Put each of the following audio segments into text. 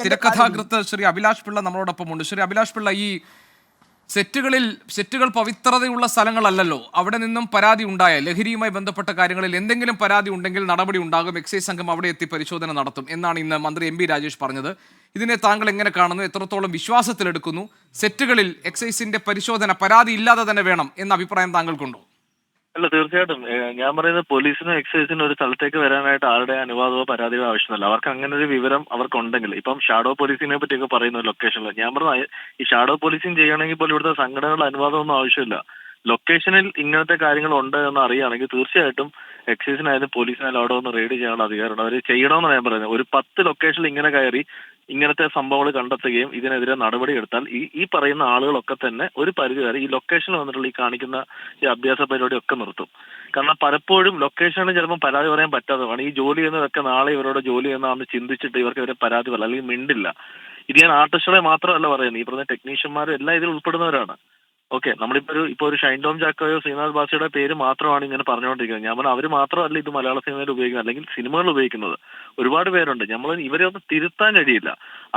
തിരക്കഥാകൃത്ത് ശ്രീ അഭിലാഷ് പിള്ള നമ്മളോടൊപ്പമുണ്ട്. ശ്രീ അഭിലാഷ് പിള്ള, ഈ സെറ്റുകൾ പവിത്രതയുള്ള സ്ഥലങ്ങളല്ലല്ലോ. അവിടെ നിന്നും പരാതി ഉണ്ടായ ലഹരിയുമായി ബന്ധപ്പെട്ട കാര്യങ്ങളിൽ എന്തെങ്കിലും പരാതി ഉണ്ടെങ്കിൽ നടപടി ഉണ്ടാകും, എക്സൈസ് സംഘം അവിടെ എത്തി പരിശോധന നടത്തും എന്നാണ് ഇന്ന് മന്ത്രി എം ബി രാജേഷ് പറഞ്ഞത്. ഇതിനെ താങ്കൾ എങ്ങനെ കാണുന്നു? എത്രത്തോളം വിശ്വാസത്തിലെടുക്കുന്നു? സെറ്റുകളിൽ എക്സൈസിന്റെ പരിശോധന പരാതി ഇല്ലാതെ തന്നെ വേണം എന്ന അഭിപ്രായം താങ്കൾക്കുണ്ടോ? അല്ല, തീർച്ചയായിട്ടും. ഞാൻ പറയുന്നത് പോലീസിനും എക്സൈസിനും ഒരു സ്ഥലത്തേക്ക് വരാനായിട്ട് ആരുടെ അനുവാദമോ പരാതിയോ ആവശ്യമല്ല. അവർക്ക് അങ്ങനെ ഒരു വിവരം അവർക്കുണ്ടെങ്കിൽ, ഇപ്പം ഷാഡോ പോലീസിനെ പറ്റിയൊക്കെ പറയുന്നു ലൊക്കേഷനിൽ. ഞാൻ പറഞ്ഞ ഈ ഷാഡോ പോലീസിങ് ചെയ്യണമെങ്കിൽ പോലും ഇവിടുത്തെ സംഘടനകളുടെ അനുവാദമൊന്നും ആവശ്യമില്ല. ലൊക്കേഷനിൽ ഇങ്ങനത്തെ കാര്യങ്ങൾ ഉണ്ട് എന്ന് അറിയുകയാണെങ്കിൽ തീർച്ചയായിട്ടും എക്സൈസിനായാലും പോലീസിനായാലും അവിടെ ഒന്ന് റെയ്ഡ് ചെയ്യാനുള്ള അധികാരമുണ്ട്. അവർ ചെയ്യണമെന്നാണ് ഞാൻ പറയുന്നത്. ഒരു 10 ലൊക്കേഷനിൽ ഇങ്ങനെ കയറി ഇങ്ങനത്തെ സംഭവങ്ങൾ കണ്ടെത്തുകയും ഇതിനെതിരെ നടപടി എടുത്താൽ ഈ പറയുന്ന ആളുകളൊക്കെ തന്നെ ഒരു പരിധി വരെ ഈ ലൊക്കേഷനിൽ വന്നിട്ടുള്ള ഈ കാണിക്കുന്ന ഈ അഭ്യാസ പരിപാടിയൊക്കെ നിർത്തും. കാരണം പലപ്പോഴും ലൊക്കേഷനിൽ ചിലപ്പോൾ പരാതി പറയാൻ പറ്റാത്തതാണ്. ഈ ജോലി ചെയ്യുന്നതൊക്കെ നാളെ ഇവരോട് ജോലി ചെയ്യുന്നതാണെന്ന് ചിന്തിച്ചിട്ട് ഇവർക്ക് ഇവരെ പരാതി പറയില്ല, അല്ലെങ്കിൽ മിണ്ടില്ല. ഇത് ഞാൻ ആർട്ടിസ്റ്റുകളെ മാത്രമല്ല പറയുന്നത്, ഈ പറഞ്ഞ ടെക്നീഷ്യന്മാരും എല്ലാം ഇതിൽ ഉൾപ്പെടുന്നവരാണ്. ഓക്കെ, നമ്മളിപ്പോൾ ഒരു ഷൈൻ ടോം ചാക്കോയോ ശ്രീനാഥ് ബാസിയുടെ പേര് മാത്രമാണ് ഇങ്ങനെ പറഞ്ഞുകൊണ്ടിരിക്കുന്നത്. ഞാൻ പറഞ്ഞാൽ അവർ മാത്രമല്ല ഇത് മലയാള സിനിമയിൽ ഉപയോഗിക്കുന്നത്, അല്ലെങ്കിൽ സിനിമകളിൽ ഉപയോഗിക്കുന്നത് ഒരുപാട് പേരുണ്ട്. ഇവരെ ഒന്ന് തിരുത്താൻ കഴിയില്ല.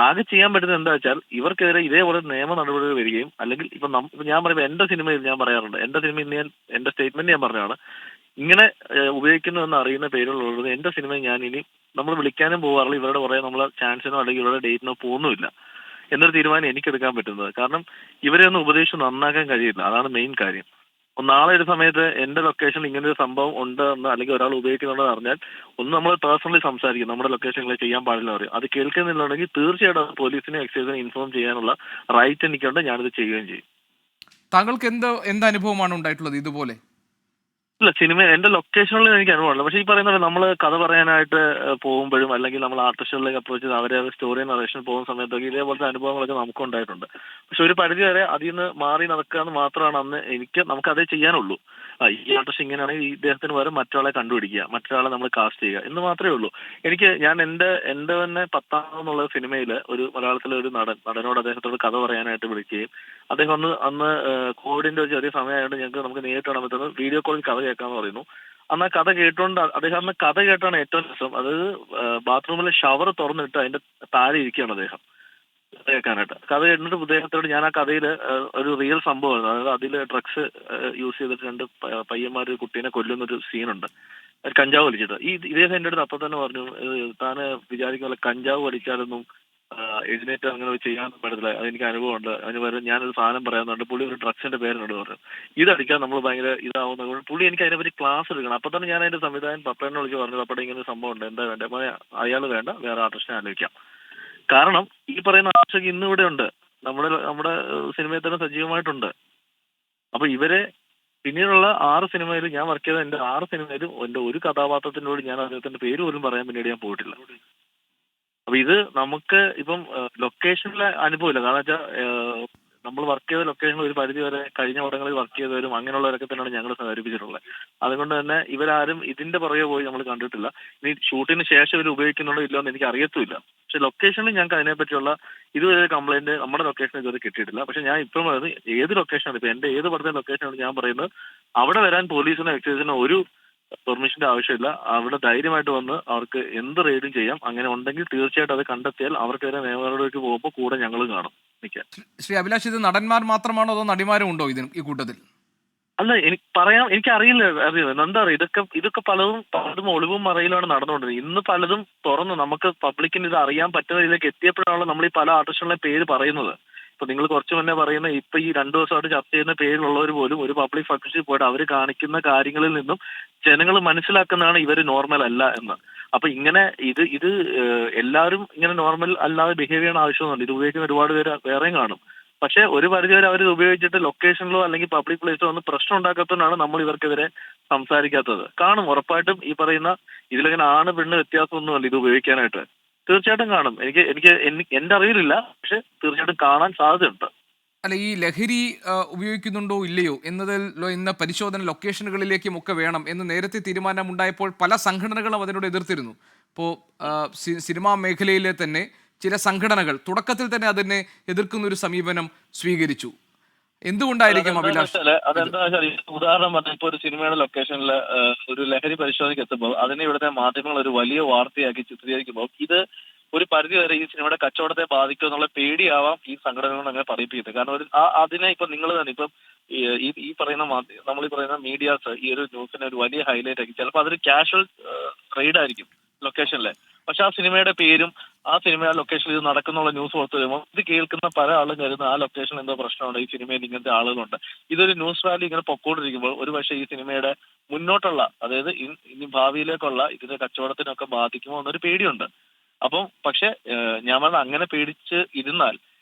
ആകെ ചെയ്യാൻ പറ്റുന്നത് എന്താ വെച്ചാൽ ഇവർക്കെതിരെ ഇതേപോലെ നിയമ നടപടികൾ വരികയും, അല്ലെങ്കിൽ ഇപ്പൊ ഞാൻ പറയുമ്പോൾ എന്റെ സിനിമയിൽ ഞാൻ പറയാറുണ്ട്, എന്റെ സിനിമയിൽ എന്റെ സ്റ്റേറ്റ്മെന്റ് ഞാൻ പറഞ്ഞതാണ്, ഇങ്ങനെ ഉപയോഗിക്കുന്നു എന്ന് അറിയുന്ന പേരുകളുള്ളത് എന്റെ സിനിമയിൽ ഞാൻ ഇനി നമ്മൾ വിളിക്കാനും പോകാറില്ല. ഇവരുടെ കുറെ നമ്മളെ ചാൻസിനോ അല്ലെങ്കിൽ ഇവരുടെ ഡേറ്റിനോ പോകുന്നുമില്ല എന്നൊരു തീരുമാനം എനിക്കെടുക്കാൻ പറ്റുന്നത്. കാരണം ഇവരെ ഒന്ന് ഉപദേശിച്ച് നന്നാക്കാൻ കഴിയില്ല, അതാണ് മെയിൻ കാര്യം. നാളെ ഒരു സമയത്ത് എന്റെ ലൊക്കേഷനിൽ ഇങ്ങനെ ഒരു സംഭവം ഉണ്ട് എന്ന്, അല്ലെങ്കിൽ ഒരാൾ ഉപയോഗിക്കുന്നുണ്ടെന്ന് അറിഞ്ഞാൽ ഒന്ന് നമ്മൾ പേഴ്സണലി സംസാരിക്കും, നമ്മുടെ ലൊക്കേഷനിൽ ചെയ്യാൻ പാടില്ല പറയും. അത് കേൾക്കുന്നില്ലെങ്കിൽ തീർച്ചയായിട്ടും അത് പോലീസിനെ എക്സൈസിനെ ഇൻഫോം ചെയ്യാനുള്ള റൈറ്റ് എനിക്കുണ്ട്. ഞാനിത് ചെയ്യുകയും ചെയ്യും. താങ്കൾക്ക് എന്ത് അനുഭവമാണ് ഉണ്ടായിട്ടുള്ളത് ഇതുപോലെ? ഇല്ല, സിനിമ എന്റെ ലൊക്കേഷനിൽ എനിക്ക് അനുഭവമുണ്ട്. പക്ഷേ ഈ പറയുന്നത് നമ്മൾ കഥ പറയാനായിട്ട് പോകുമ്പോഴും, അല്ലെങ്കിൽ നമ്മൾ ആർട്ടിസ്റ്റുകളിലേക്ക് അപ്രോച്ച് ചെയ്ത് അവരെ സ്റ്റോറി നറേഷൻ പോകുന്ന സമയത്തൊക്കെ ഇതേപോലത്തെ അനുഭവങ്ങളൊക്കെ നമുക്ക് ഉണ്ടായിട്ടുണ്ട്. പക്ഷെ ഒരു പരിധി വരെ അതിൽ നിന്ന് മാറി നടക്കുക എന്ന് മാത്രമാണ് അന്ന് നമുക്കതേ ചെയ്യാനുള്ളൂ. ഈ ആർട്ടിസ്റ്റ് ഇങ്ങനെയാണെങ്കിൽ ഇദ്ദേഹത്തിന് പകരം മറ്റൊരാളെ കണ്ടുപിടിക്കുക, മറ്റൊരാളെ നമ്മൾ കാസ്റ്റ് ചെയ്യുക എന്ന് മാത്രമേ ഉള്ളൂ. ഞാൻ എന്റെ തന്നെ 10 എന്നുള്ള സിനിമയിൽ ഒരു മലയാളത്തിലെ ഒരു നടനോട് അദ്ദേഹത്തോട് കഥ പറയാനായിട്ട് വിളിക്കുകയും, അദ്ദേഹം അന്ന് കോവിഡിന്റെ ഒരു ചെറിയ സമയമായതുകൊണ്ട് നമുക്ക് നേരിട്ട് കാണാൻ പറ്റുന്നത് വീഡിയോ കോളിൽ കഥ കേൾക്കാന്ന് പറയുന്നു. അന്ന് ആ കഥ കേട്ടോണ്ട് അദ്ദേഹം അന്ന് കഥ കേട്ടാണ് ഏറ്റവും രസം. അതായത് ബാത്റൂമിലെ ഷവർ തുറന്നിട്ട് അതിന്റെ താഴെ ഇരിക്കുകയാണ് അദ്ദേഹം കഥ കേൾക്കാനായിട്ട്. കഥ കേട്ടിട്ട് അദ്ദേഹത്തോട് ഞാൻ ആ കഥയിൽ ഒരു റിയൽ സംഭവമായിരുന്നു. അതായത് അതിൽ ഡ്രഗ്സ് യൂസ് ചെയ്തിട്ട് 2 പയ്യന്മാർ ഒരു കുട്ടീനെ കൊല്ലുന്നൊരു സീനുണ്ട്, കഞ്ചാവ് വലിച്ചിട്ട്. ഇദ്ദേഹം എൻ്റെ അടുത്ത് അപ്പം തന്നെ പറഞ്ഞു, താന് വിചാരിക്കുന്ന കഞ്ചാവ് വലിച്ചാലൊന്നും എഴുന്നേറ്റ് അങ്ങനെ ചെയ്യാൻ പറ്റത്തില്ല, അതെനിക്ക് അനുഭവമുണ്ട്, അതിന് പകരം ഞാനൊരു സാധനം പറയാന്നുണ്ട്. പുള്ളി ഒരു ഡ്രഗ്സിന്റെ പേരിനോട് പറഞ്ഞു, ഇതടിക്കാൻ നമ്മൾ ഭയങ്കര ഇതാവുന്ന പുള്ളി എനിക്ക് അതിനെപ്പറ്റി ക്ലാസ് എടുക്കണം. അപ്പൊ തന്നെ ഞാൻ അതിന്റെ സംവിധായകൻ പപ്പേനെ വിളിച്ച് പറഞ്ഞു, പപ്പടെ ഇങ്ങനെ ഒരു സംഭവം ഉണ്ട്, എന്താ വേണ്ടത്? അപ്പോൾ അയാൾ വേണ്ട, വേറെ ആർട്ടിസ്റ്റിനെ ആലോചിക്കാം. കാരണം ഈ പറയുന്ന ആർട്ടിസ്റ്റ് ഇന്ന് ഇവിടെ ഉണ്ട്, നമ്മുടെ സിനിമയിൽ തന്നെ സജീവമായിട്ടുണ്ട്. അപ്പൊ ഇവരെ പിന്നീടുള്ള 6 സിനിമയിലും ഞാൻ വർക്ക് ചെയ്ത എന്റെ 6 സിനിമയിലും എന്റെ ഒരു കഥാപാത്രത്തിനോട് ഞാൻ അദ്ദേഹത്തിന്റെ പേര് പോലും പറയാൻ പിന്നീട് ഞാൻ പോയിട്ടില്ല. അപ്പൊ ഇത് നമുക്ക് ഇപ്പം ലൊക്കേഷനിലെ അനുഭവമില്ല. കാരണം വെച്ചാൽ നമ്മൾ വർക്ക് ചെയ്ത ലൊക്കേഷനിൽ ഒരു പരിധി വരെ കഴിഞ്ഞ പടങ്ങളിൽ വർക്ക് ചെയ്തവരും അങ്ങനെയുള്ളവരൊക്കെ തന്നെയാണ് ഞങ്ങൾ സഹകരിപ്പിച്ചിട്ടുള്ളത്. അതുകൊണ്ട് തന്നെ ഇവരാരും ഇതിന്റെ പുറകെ പോയി നമ്മൾ കണ്ടിട്ടില്ല. ഇനി ഷൂട്ടിന് ശേഷം ഇവർ ഉപയോഗിക്കുന്നുണ്ടോ ഇല്ലോ എന്ന് എനിക്ക് അറിയത്തുമില്ല. പക്ഷെ ലൊക്കേഷനിൽ ഞങ്ങൾക്ക് അതിനെപ്പറ്റിയുള്ള ഇതുവരെ കംപ്ലൈന്റ് നമ്മുടെ ലൊക്കേഷനിൽ ഇതുവരെ കിട്ടിയിട്ടില്ല. പക്ഷെ ഞാൻ ഇപ്പം പറയുന്നത് ഏത് ലൊക്കേഷനാണ്, ഇപ്പൊ എന്റെ ഏത് പടത്തെ ലൊക്കേഷനാണ് ഞാൻ പറയുന്നത്, അവിടെ വരാൻ പോലീസിനോ എക്സൈസിനോ ഒരു പെർമിഷന്റെ ആവശ്യമില്ല. അവിടെ ധൈര്യമായിട്ട് വന്ന് അവർക്ക് എന്ത് റെയ്ഡും ചെയ്യാം. അങ്ങനെ ഉണ്ടെങ്കിൽ തീർച്ചയായിട്ടും അത് കണ്ടെത്തിയാൽ അവർക്കെതിരെ നിയമനടപടിക്ക് പോകുമ്പോൾ കൂടെ ഞങ്ങളും കാണും നിൽക്കാൻ. ശ്രീ അഭിലാഷ്, ഇത് നടന്മാർ മാത്രമാണോ അതോ നടിമാരും ഉണ്ടോ ഈ കൂട്ടത്തിൽ? അല്ല, എനിക്കറിയില്ല. എന്താ പറയുക, ഇതൊക്കെ പലതും ഒളിവും മറയിലാണ് നടന്നുകൊണ്ടിരുന്നത്. ഇന്ന് പലതും തുറന്ന് നമുക്ക് പബ്ലിക്കിന് ഇത് അറിയാൻ പറ്റുന്ന ഇതിലേക്ക് എത്തിയപ്പോഴാണ് നമ്മൾ ഈ പല ആർട്ടിസ്റ്റുകളുടെ പേര് പറയുന്നത്. ഇപ്പൊ നിങ്ങൾ കുറച്ച് മുന്നേ പറയുന്ന ഇപ്പൊ ഈ 2 ദിവസമായിട്ട് ചർച്ച ചെയ്യുന്ന പേരിലുള്ളവർ പോലും ഒരു പബ്ലിക് ഫംഗ്ഷനിൽ പോയിട്ട് അവർ കാണിക്കുന്ന കാര്യങ്ങളിൽ നിന്നും ജനങ്ങൾ മനസ്സിലാക്കുന്നതാണ് ഇവർ നോർമൽ അല്ല എന്ന്. അപ്പൊ ഇങ്ങനെ ഇത് എല്ലാവരും ഇങ്ങനെ നോർമൽ അല്ലാതെ ബിഹേവ് ചെയ്യണ ആവശ്യമൊന്നുമില്ല. ഇത് ഉപയോഗിക്കുന്ന ഒരുപാട് പേര് വേറെയും കാണും. പക്ഷെ ഒരു പരിധിവരെ അവർ ഉപയോഗിച്ചിട്ട് ലൊക്കേഷനിലോ അല്ലെങ്കിൽ പബ്ലിക് പ്ലേസിലോ ഒന്നും പ്രശ്നം ഉണ്ടാക്കാത്തതുകൊണ്ടാണ് നമ്മൾ ഇവർക്കെതിരെ സംസാരിക്കാത്തത്. കാണും ഉറപ്പായിട്ടും. ഈ പറയുന്ന ഇതിലിങ്ങനെ ആണ് പെണ്ണ് വ്യത്യാസമൊന്നുമല്ല ഇത് ഉപയോഗിക്കാനായിട്ട്. തീർച്ചയായിട്ടും കാണും. എന്റെ അറിവിലില്ല, പക്ഷെ തീർച്ചയായിട്ടും കാണാൻ സാധ്യതയുണ്ട്. അല്ല, ഈ ലഹരി ഉപയോഗിക്കുന്നുണ്ടോ ഇല്ലയോ ഇന്ന പരിശോധന ലൊക്കേഷനുകളിലേക്കും ഒക്കെ വേണം എന്ന് നേരത്തെ തീരുമാനമുണ്ടായപ്പോൾ പല സംഘടനകളും അതിനോട് എതിർത്തിരുന്നു. ഇപ്പോൾ സിനിമാ മേഖലയിലെ തന്നെ ചില സംഘടനകൾ തുടക്കത്തിൽ തന്നെ അതിനെ എതിർക്കുന്ന ഒരു സമീപനം സ്വീകരിച്ചു. എന്തുകൊണ്ടായിരിക്കും അഭിലാഷ്? അതെന്താ വെച്ചാൽ, ഉദാഹരണം പറഞ്ഞാൽ ഇപ്പൊ ഒരു സിനിമയുടെ ലൊക്കേഷനിൽ ഒരു ലഹരി പരിശോധനയ്ക്ക് എത്തുമ്പോൾ അതിനെ ഇവിടുത്തെ മാധ്യമങ്ങൾ ഒരു വലിയ വാർത്തയാക്കി ചിത്രീകരിക്കുമ്പോൾ ഇത് ഒരു പരിധി വരെ ഈ സിനിമയുടെ കച്ചവടത്തെ ബാധിക്കും എന്നുള്ള പേടിയാവാം ഈ സംഘടനകൾ അങ്ങനെ പറയിപ്പിക്കുന്നത്. കാരണം അതിനെ ഇപ്പൊ നിങ്ങൾ തന്നെ ഇപ്പം ഈ പറയുന്ന നമ്മൾ ഈ പറയുന്ന മീഡിയാസ് ഈ ഒരു ന്യൂസിനെ ഒരു വലിയ ഹൈലൈറ്റ് ആക്കി ചിലപ്പോൾ അതൊരു കാഷ്വൽ റെയ്ഡ് ആയിരിക്കും ലൊക്കേഷനിലെ. പക്ഷെ ആ സിനിമയുടെ പേരും ആ സിനിമ ലൊക്കേഷനിൽ ഇത് നടക്കുന്നുള്ള ന്യൂസ് പുറത്തു വരുമ്പോൾ ഇത് കേൾക്കുന്ന പല ആളും കരുതുന്ന ആ ലൊക്കേഷനിൽ എന്തോ പ്രശ്നമുണ്ട്, ഈ സിനിമയിൽ ഇങ്ങനത്തെ ആളുകളുണ്ട്. ഇതൊരു ന്യൂസ് വാല്യൂ ഇങ്ങനെ പൊക്കോണ്ടിരിക്കുമ്പോൾ ഒരു പക്ഷേ ഈ സിനിമയുടെ മുന്നോട്ടുള്ള, അതായത് ഇനി ഭാവിയിലേക്കുള്ള ഇതിന്റെ കച്ചവടത്തിനൊക്കെ ബാധിക്കുമോ എന്നൊരു പേടിയുണ്ട്. അപ്പം പക്ഷെ ഞാൻ പറഞ്ഞ അങ്ങനെ പേടിച്ച് ഇരുന്നാൽ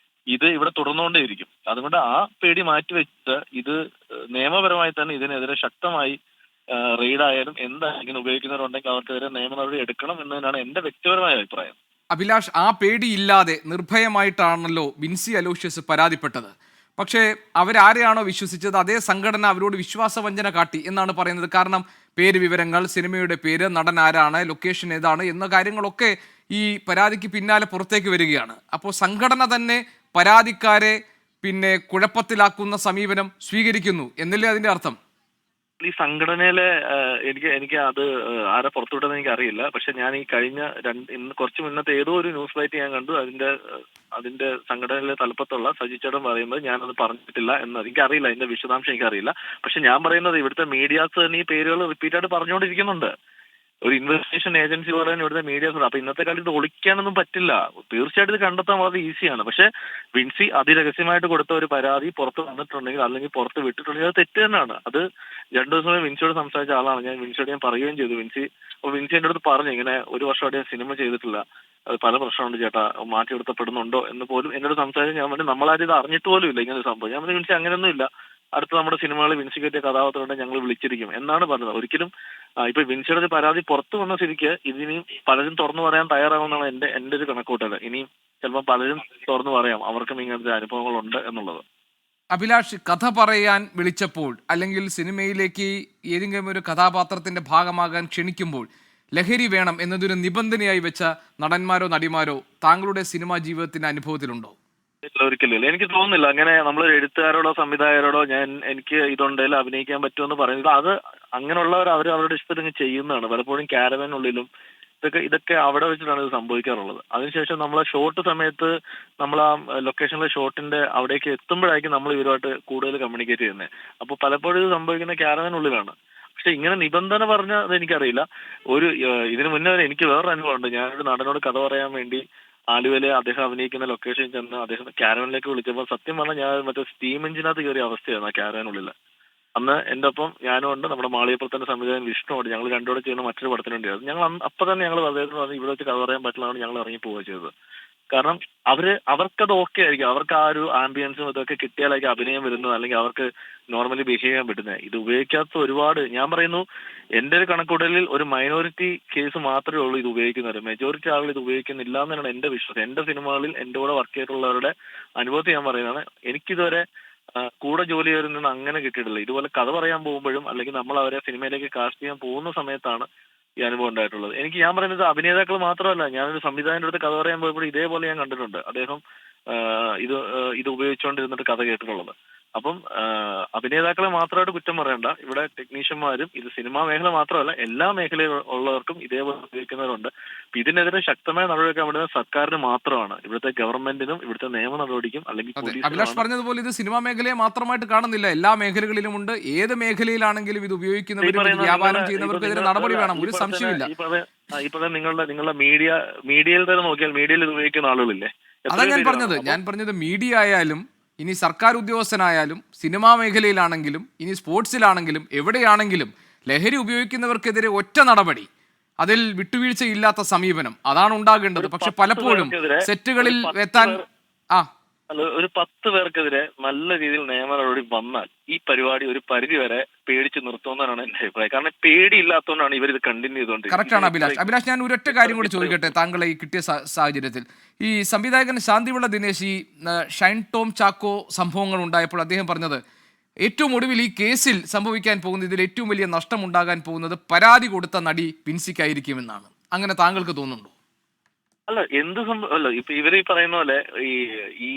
ഇത് ഇവിടെ തുടർന്നുകൊണ്ടേയിരിക്കും. അതുകൊണ്ട് ആ പേടി മാറ്റിവെച്ചിട്ട് ഇത് നിയമപരമായി തന്നെ ഇതിനെതിരെ ശക്തമായി റെയ്ഡായാലും എന്തായാലും ഉപയോഗിക്കുന്നവരുണ്ടെങ്കിൽ അവർക്കെതിരെ നിയമ നടപടി എടുക്കണം എന്നതിനാണ് എന്റെ വ്യക്തിപരമായ അഭിപ്രായം. അഭിലാഷ്, ആ പേടിയില്ലാതെ നിർഭയമായിട്ടാണല്ലോ വിൻസി അലോഷ്യസ് പരാതിപ്പെട്ടത്. പക്ഷേ അവരാരെയാണോ വിശ്വസിച്ചത് അതേ സംഘടന അവരോട് വിശ്വാസവഞ്ചന കാട്ടി എന്നാണ് പറയുന്നത്. കാരണം പേര് വിവരങ്ങൾ, സിനിമയുടെ പേര്, നടൻ ആരാണ്, ലൊക്കേഷൻ ഏതാണ് എന്ന കാര്യങ്ങളൊക്കെ ഈ പരാതിക്ക് പിന്നാലെ പുറത്തേക്ക് വരികയാണ്. അപ്പോൾ സംഘടന തന്നെ പരാതിക്കാരെ പിന്നെ കുഴപ്പത്തിലാക്കുന്ന സമീപനം സ്വീകരിക്കുന്നു എന്നല്ലേ അതിൻ്റെ അർത്ഥം? ഈ സംഘടനയിലെ എനിക്ക് അത് ആരെ പുറത്തുവിട്ടെന്ന് എനിക്ക് അറിയില്ല. പക്ഷെ ഞാൻ ഈ കഴിഞ്ഞ ഇന്ന് കുറച്ച് മുന്നത്തെ ഏതോ ഒരു ന്യൂസ് ലൈറ്റ് ഞാൻ കണ്ടു. അതിന്റെ സംഘടനയിലെ തലപ്പത്തുള്ള സജി ചേട്ടൻ പറയുന്നത് ഞാനത് പറഞ്ഞിട്ടില്ല എന്ന്. എനിക്കറിയില്ല, അതിന്റെ വിശദാംശം എനിക്കറിയില്ല. പക്ഷെ ഞാൻ പറയുന്നത് ഇവിടുത്തെ മീഡിയാസ് തന്നെ ഈ പേരുകൾ റിപ്പീറ്റ് ആയിട്ട് പറഞ്ഞുകൊണ്ടിരിക്കുന്നുണ്ട്. ഒരു ഇൻവെസ്റ്റിഗേഷൻ ഏജൻസി പോലെ തന്നെ ഇവിടുത്തെ മീഡിയാസ് ഉണ്ട്. അപ്പൊ ഇന്നത്തെ കാലത്ത് ഇത് ഒളിക്കാനൊന്നും പറ്റില്ല. തീർച്ചയായിട്ടും ഇത് കണ്ടെത്താൻ വളരെ ഈസിയാണ്. പക്ഷെ വിൻസി അതിരഹസ്യമായിട്ട് കൊടുത്ത ഒരു പരാതി പുറത്ത് വന്നിട്ടുണ്ടെങ്കിൽ അല്ലെങ്കിൽ പുറത്ത് വിട്ടിട്ടുണ്ടെങ്കിൽ അത് തെറ്റ് തന്നെയാണ്. അത് 2 ദിവസം മുമ്പ് വിൻസിയോട് സംസാരിച്ച ആളാണ് ഞാൻ. വിൻസിയോട് ഞാൻ പറയുകയും ചെയ്തു. വിൻസി എൻ്റെ അടുത്ത് പറഞ്ഞു, ഇങ്ങനെ ഒരു വർഷമായിട്ട് ഞാൻ സിനിമ ചെയ്തിട്ടില്ല, അത് പല പ്രശ്നമുണ്ട് ചേട്ടാ, മാറ്റിയെടുത്തപ്പെടുന്നുണ്ടോ എന്ന് പോലും എന്നോട് സംസാരിച്ച്. ഞാൻ പറഞ്ഞു നമ്മളാരും ഇത് അറിഞ്ഞിട്ട് പോലും ഇല്ല ഇങ്ങനെ സംഭവം. ഞാൻ പറഞ്ഞു വിൻസി അങ്ങനെയൊന്നും ഇല്ല, അടുത്ത നമ്മുടെ സിനിമകളിൽ വിൻസി കയറ്റിയ കഥാപാത്രമുണ്ട്, ഞങ്ങൾ വിളിച്ചിരിക്കും എന്നാണ് പറഞ്ഞത്. ഒരിക്കലും ഇപ്പൊ വിൻസിയുടെ പരാതി പുറത്തു വന്ന സ്ഥിതിക്ക് ഇതിനിയും പലരും തുറന്നു പറയാൻ തയ്യാറാവുന്നതാണ് എന്റെ ഒരു കണക്കൂട്ടൽ. ഇനിയും ചിലപ്പോൾ പലരും തുറന്നു പറയാം അവർക്കും ഇങ്ങനത്തെ അനുഭവങ്ങളുണ്ട് എന്നുള്ളത്. അഭിലാഷ്, കഥ പറയാൻ വിളിച്ചപ്പോൾ അല്ലെങ്കിൽ സിനിമയിലേക്ക് ഏതെങ്കിലും ഒരു കഥാപാത്രത്തിന്റെ ഭാഗമാകാൻ ക്ഷണിക്കുമ്പോൾ ലഹരി വേണം എന്നതൊരു നിബന്ധനയായി വെച്ച നടന്മാരോ നടിമാരോ താങ്കളുടെ സിനിമാ ജീവിതത്തിന്റെ അനുഭവത്തിലുണ്ടോ? ഇല്ല, ഒരിക്കലും എനിക്ക് തോന്നുന്നില്ല. അങ്ങനെ നമ്മൾ എഴുത്തുകാരോടോ സംവിധായകരോടോ എനിക്ക് ഇതുണ്ടെങ്കിൽ അഭിനയിക്കാൻ പറ്റുമെന്ന് പറയുന്നത് അത് അങ്ങനെയുള്ളവർ അവരുടെ ഇഷ്ടത്തിന് ചെയ്യുന്നതാണ്. പലപ്പോഴും ക്യാരവാനുള്ളിലും ഇതൊക്കെ അവിടെ വെച്ചിട്ടാണ് ഇത് സംഭവിക്കാറുള്ളത്. അതിനുശേഷം നമ്മളെ ഷോട്ട് സമയത്ത് നമ്മൾ ആ ലൊക്കേഷനിലെ ഷോട്ടിന്റെ അവിടേക്ക് എത്തുമ്പോഴായിരിക്കും നമ്മൾ ഇവരുമായിട്ട് കൂടുതൽ കമ്മ്യൂണിക്കേറ്റ് ചെയ്യുന്നത്. അപ്പോൾ പലപ്പോഴും ഇത് സംഭവിക്കുന്ന ക്യാരവാനുള്ളിലാണ്. പക്ഷെ ഇങ്ങനെ നിബന്ധന പറഞ്ഞത് എനിക്കറിയില്ല. ഇതിനു മുന്നേ വരെ എനിക്ക് വേറൊരു അനുഭവം ഉണ്ട്. ഞാനൊരു നടനോട് കഥ പറയാൻ വേണ്ടി ആലുവയിലെ അദ്ദേഹം അഭിനയിക്കുന്ന ലൊക്കേഷനിൽ ചെന്ന് അദ്ദേഹം ക്യാരവനിലേക്ക് വിളിച്ചപ്പോൾ സത്യം പറഞ്ഞാൽ ഞാൻ മറ്റേ സ്റ്റീം എഞ്ചിനകത്ത് കയറിയ അവസ്ഥയാണ് ആ ക്യാരവനുള്ളിൽ. അന്ന് എൻ്റെ ഒപ്പം ഞാനും ഉണ്ട്, നമ്മുടെ മാളികപ്പുറത്തിന്റെ സംവിധായകൻ വിഷ്ണുണ്ട്. ഞങ്ങൾ രണ്ടുകൂടെ ചെയ്യുന്ന മറ്റൊരു പടത്തിന് വേണ്ടിയായിരുന്നു. ഞങ്ങൾ അപ്പൊ തന്നെ ഞങ്ങൾ അദ്ദേഹത്തിന് പറഞ്ഞു ഇവിടെ വെച്ച് കഥ പറയാൻ പറ്റില്ലാണ് ഞങ്ങൾ ഇറങ്ങി പോവുക ചെയ്തത്. കാരണം അവർക്കത് ഓക്കെ ആയിരിക്കും, അവർക്ക് ആ ഒരു ആംബിയൻസും ഇതൊക്കെ കിട്ടിയാലായിരിക്കും അഭിനയം വരുന്നത്, അല്ലെങ്കിൽ അവർക്ക് നോർമലി ബിഹേവ് ചെയ്യാൻ പറ്റുന്നത്. ഇത് ഉപയോഗിക്കാത്ത ഒരുപാട്, ഞാൻ പറയുന്നു എന്റെ ഒരു കണക്കൂട്ടലിൽ ഒരു മൈനോറിറ്റി കേസ് മാത്രമേ ഉള്ളൂ ഇത് ഉപയോഗിക്കുന്നത്. മെജോറിറ്റി ആളുകൾ ഇത് ഉപയോഗിക്കുന്നില്ല എന്നാണ് എന്റെ വിശ്വാസം. എന്റെ സിനിമകളിൽ എന്റെ കൂടെ വർക്ക് ചെയ്തിട്ടുള്ളവരുടെ അനുഭവത്തിൽ ഞാൻ പറയുന്നതാണ്. എനിക്കിതുവരെ കൂടെ ജോലി ചെയ്തവരിൽ നിന്ന് അങ്ങനെ കിട്ടിയിട്ടില്ല. ഇതുപോലെ കഥ പറയാൻ പോകുമ്പോഴും അല്ലെങ്കിൽ നമ്മൾ അവരെ സിനിമയിലേക്ക് കാസ്റ്റ് ചെയ്യാൻ പോകുന്ന സമയത്താണ് ഈ അനുഭവം ഉണ്ടായിട്ടുള്ളത്. ഞാൻ പറയുന്നത് അഭിനേതാക്കൾ മാത്രമല്ല, ഞാനൊരു സംവിധായകന്റെ അടുത്ത് കഥ പറയാൻ പോയപ്പോൾ ഇതേപോലെ ഞാൻ കണ്ടിട്ടുണ്ട്. അദ്ദേഹം ഇത് ഉപയോഗിച്ചുകൊണ്ടിരുന്നിട്ട് കഥ കേട്ടിട്ടുള്ളത്. അപ്പം അഭിനേതാക്കളെ മാത്രമായിട്ട് കുറ്റം പറയണ്ട. ഇവിടെ ടെക്നീഷ്യന്മാരും, ഇത് സിനിമാ മേഖല മാത്രമല്ല എല്ലാ മേഖലയിൽ ഉള്ളവർക്കും ഇതേപോലെ ഉപയോഗിക്കുന്നവരുണ്ട്. ഇതിനെതിരെ ശക്തമായ നടപടിയെടുക്കാൻ വേണ്ടത് സർക്കാരിന് മാത്രമാണ്, ഇവിടുത്തെ ഗവൺമെന്റിനും ഇവിടുത്തെ നിയമ നടപടിക്കും അല്ലെങ്കിൽ അഭിലാഷ് പറഞ്ഞതുപോലെ ഇത് സിനിമാ മേഖലയെ മാത്രമായിട്ട് കാണുന്നില്ല, എല്ലാ മേഖലകളിലുമുണ്ട്. ഏത് മേഖലയിലാണെങ്കിലും ഇത് ഉപയോഗിക്കുന്നവരും വ്യാപാരം ചെയ്യുന്നവർക്കെതിരെ നടപടി വേണം, ഒരു സംശയമില്ല. ഇപ്പൊ നിങ്ങളുടെ മീഡിയയിൽ തന്നെ നോക്കിയാൽ മീഡിയയിൽ ഇത് ഉപയോഗിക്കുന്ന ആളുകളില്ലേ? അതാ ഞാൻ പറഞ്ഞത് മീഡിയ ആയാലും ഇനി സർക്കാർ ഉദ്യോഗസ്ഥനായാലും സിനിമാ മേഖലയിലാണെങ്കിലും ഇനി സ്പോർട്സിലാണെങ്കിലും എവിടെയാണെങ്കിലും ലഹരി ഉപയോഗിക്കുന്നവർക്കെതിരെ ഒറ്റ നടപടി, അതിൽ വിട്ടുവീഴ്ചയില്ലാത്ത സമീപനം, അതാണ് ഉണ്ടാകേണ്ടത്. പക്ഷെ പലപ്പോഴും സെറ്റുകളിൽ എത്താൻ ഒരു 10 പേർക്കെതിരെ നല്ല രീതിയിൽ നിയമ നടപടി വന്നാൽ ഈ പരിപാടി ഒരു പരിധി വരെ പേടിച്ച് നിർത്തുമെന്നാണ് എന്റെ അഭിപ്രായം. കാരണം പേടിയില്ലാത്തതുകൊണ്ടാണ് ഇവർ ഇത് കണ്ടിന്യൂ ചെയ്തുകൊണ്ടിരിക്കുന്നത്. കറക്റ്റാണ് അഭിലാഷ്, ഞാൻ ഒരൊറ്റ കാര്യം കൂടി ചോദിക്കട്ടെ താങ്കളെ ഈ കിട്ടിയ സാഹചര്യത്തിൽ. ഈ സംവിധായകൻ ശാന്തിവിള ദിനേശ് ഈ ഷൈൻ ടോം ചാക്കോ സംഭവങ്ങൾ ഉണ്ടായപ്പോൾ അദ്ദേഹം പറഞ്ഞത് ഏറ്റവും ഒടുവിൽ ഈ കേസിൽ സംഭവിക്കാൻ പോകുന്നത്, ഇതിൽ ഏറ്റവും വലിയ നഷ്ടമുണ്ടാകാൻ പോകുന്നത് പരാതി കൊടുത്ത നടി വിൻസിക്കായിരിക്കുമെന്നാണ്. അങ്ങനെ താങ്കൾക്ക് തോന്നുന്നുണ്ടോ? അല്ല, അല്ല ഇപ്പൊ ഇവര് ഈ പറയുന്ന പോലെ ഈ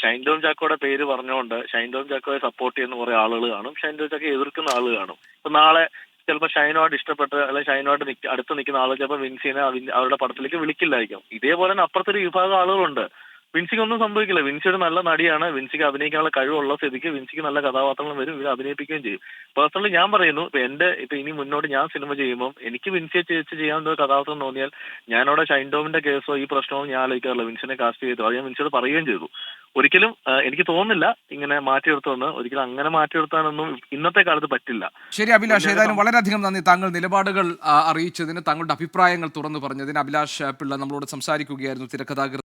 ഷൈൻ ടോം ചാക്കോയുടെ പേര് പറഞ്ഞുകൊണ്ട് ഷൈൻ ടോം ചാക്കോയെ സപ്പോർട്ട് ചെയ്യുന്ന കുറെ ആളുകൾ കാണും, ഷൈൻ ടോം ചാക്കോയെ എതിർക്കുന്ന ആളുകൾ കാണും. ഇപ്പൊ നാളെ ചിലപ്പോൾ ഷൈനുമായിട്ട് ഇഷ്ടപ്പെട്ട് അല്ലെങ്കിൽ ഷൈനുമായിട്ട് അടുത്ത് നിൽക്കുന്ന ആളുകൾ ചിലപ്പോൾ വിൻസിനെ അവരുടെ പടത്തിലേക്ക് വിളിക്കില്ലായിരിക്കും. ഇതേപോലെ തന്നെ അപ്പുറത്തൊരു വിഭാഗം ആളുകളുണ്ട്. വിൻസിക്ക് ഒന്നും സംഭവിക്കില്ല. വിൻസി ഒരു നല്ല നടിയാണ്. വിൻസിക്ക് അഭിനയിക്കാനുള്ള കഴിവുള്ള സ്ഥിതിക്ക് വിൻസിക്ക് നല്ല കഥാപാത്രങ്ങൾ വരും, ഇവർ അഭിനയിപ്പിക്കുകയും ചെയ്യും. പേഴ്സണലി ഞാൻ പറയുന്നു, ഇപ്പൊ ഇനി മുന്നോട്ട് ഞാൻ സിനിമ ചെയ്യുമ്പോൾ എനിക്ക് വിൻസിയെ ചേച്ചി ചെയ്യാവുന്ന ഒരു കഥാപാത്രം തോന്നിയാൽ ഞാനവിടെ ഷൈൻ ടോമിന്റെ കേസോ ഈ പ്രശ്നമോ ഞാൻ ആലോചിക്കാറില്ല. വിൻസിനെ കാസ്റ്റ് ചെയ്തു, അത് ഞാൻ വിൻസിയോട് പറയുകയും ചെയ്തു. ഒരിക്കലും എനിക്ക് തോന്നുന്നില്ല ഇങ്ങനെ മാറ്റിയെടുത്തോന്ന്. ഒരിക്കലും അങ്ങനെ മാറ്റിയെടുത്താനൊന്നും ഇന്നത്തെ കാലത്ത് പറ്റില്ല. ശരി അഭിലാഷ്, ഏതായാലും വളരെയധികം നന്ദി താങ്കൾ നിലപാടുകൾ അറിയിച്ചതിന്, താങ്കളുടെ അഭിപ്രായങ്ങൾ തുറന്നു പറഞ്ഞതിന്. അഭിലാഷ് പിള്ള നമ്മളോട് സംസാരിക്കുകയായിരുന്നു, തിരക്കഥാകൃത്ത്.